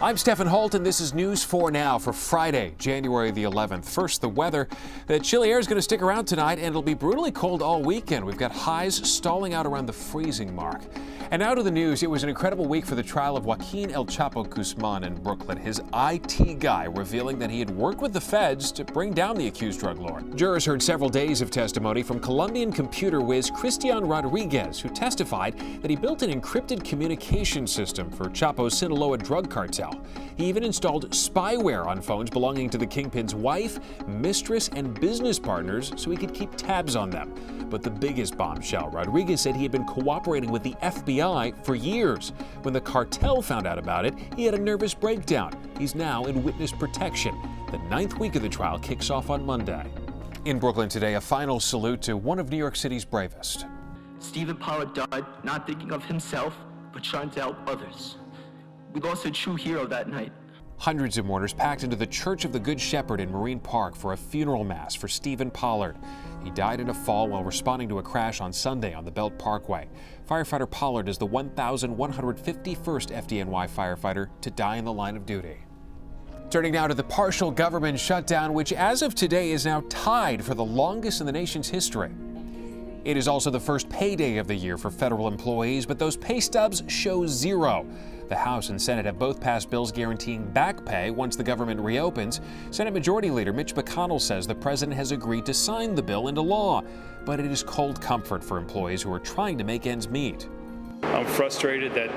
I'm Stefan Holt, and this is News 4 Now for Friday, January the 11th. First, the weather. The chilly air is going to stick around tonight, and it'll be brutally cold all weekend. We've got highs stalling out around the freezing mark. And now to the news. It was an incredible week for the trial of Joaquin Chapo Guzman in Brooklyn. His IT guy revealing that he had worked with the feds to bring down the accused drug lord. Jurors heard several days of testimony from Colombian computer whiz Christian Rodriguez, who testified that he built an encrypted communication system for Chapo's Siniloa drug cartel. He even installed spyware on phones belonging to the Kingpin's wife, mistress, and business partners so he could keep tabs on them. But the biggest bombshell, Rodriguez said he had been cooperating with the FBI for years. When the cartel found out about it, he had a nervous breakdown. He's now in witness protection. The 9th week of the trial kicks off on Monday. In Brooklyn today, a final salute to one of New York City's bravest. Steven Pollard died not thinking of himself, but trying to help others. We lost a true hero that night. Hundreds of mourners packed into the Church of the Good Shepherd in Marine Park for a funeral mass for Steven Pollard. He died in a fall while responding to a crash on Sunday on the Belt Parkway. Firefighter Pollard is the 1,151st FDNY firefighter to die in the line of duty. Turning now to the partial government shutdown, which as of today is now tied for the longest in the nation's history. It is also the first payday of the year for federal employees, but those pay stubs show zero. The House and Senate have both passed bills guaranteeing back pay once the government reopens. Senate Majority Leader Mitch McConnell says the president has agreed to sign the bill into law, but it is cold comfort for employees who are trying to make ends meet. I'm frustrated that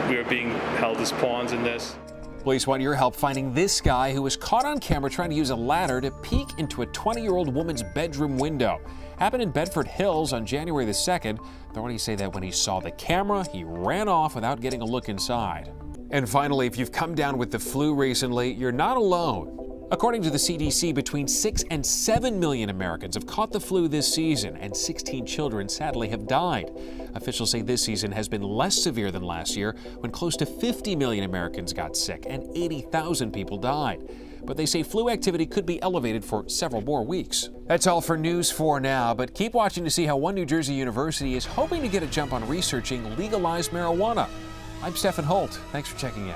we are being held as pawns in this. Police want your help finding this guy who was caught on camera trying to use a ladder to peek into a 20-year-old woman's bedroom window. Happened in Bedford Hills on January the 2nd. Authorities say that when he saw the camera, he ran off without getting a look inside. And finally, if you've come down with the flu recently, you're not alone. According to the CDC, between 6 and 7 million Americans have caught the flu this season, and 16 children sadly have died. Officials say this season has been less severe than last year, when close to 50 million Americans got sick and 80,000 people died. But they say flu activity could be elevated for several more weeks. That's all for News 4 Now, but keep watching to see how one New Jersey university is hoping to get a jump on researching legalized marijuana. I'm Stefan Holt. Thanks for checking in.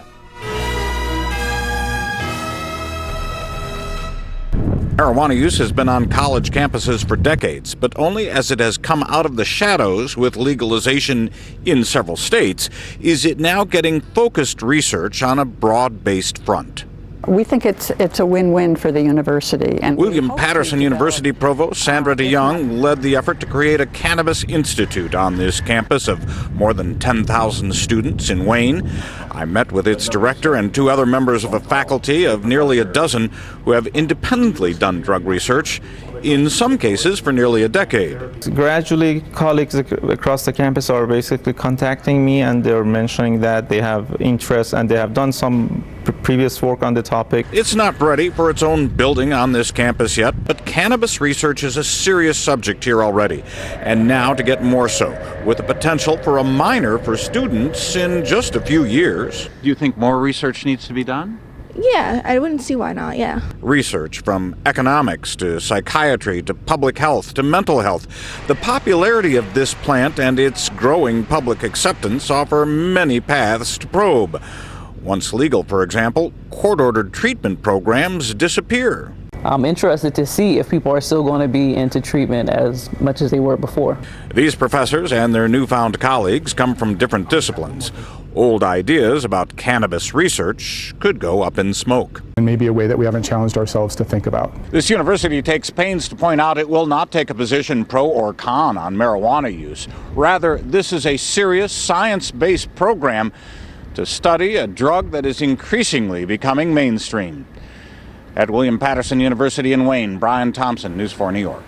Marijuana use has been on college campuses for decades, but only as it has come out of the shadows with legalization in several states is it now getting focused research on a broad-based front. We think it's a win-win for the university. And William Patterson University Provost Sandra DeYoung led the effort to create a Cannabis Institute on this campus of more than 10,000 students in Wayne. I met with its director and 2 other members of a faculty of nearly a dozen who have independently done drug research, in some cases for nearly a decade. Gradually, colleagues across the campus are basically contacting me, and they're mentioning that they have interest and they have done some previous work on the topic. It's not ready for its own building on this campus yet, but cannabis research is a serious subject here already, and now to get more so, with the potential for a minor for students in just a few years. Do you think more research needs to be done? Yeah, I wouldn't see why not, yeah. Research from economics to psychiatry to public health to mental health. The popularity of this plant and its growing public acceptance offer many paths to probe. Once legal, for example, court-ordered treatment programs disappear. I'm interested to see if people are still going to be into treatment as much as they were before. These professors and their newfound colleagues come from different disciplines. Old ideas about cannabis research could go up in smoke. And maybe a way that we haven't challenged ourselves to think about. This university takes pains to point out it will not take a position pro or con on marijuana use. Rather, this is a serious science-based program to study a drug that is increasingly becoming mainstream. At William Patterson University in Wayne, Brian Thompson, News 4 New York.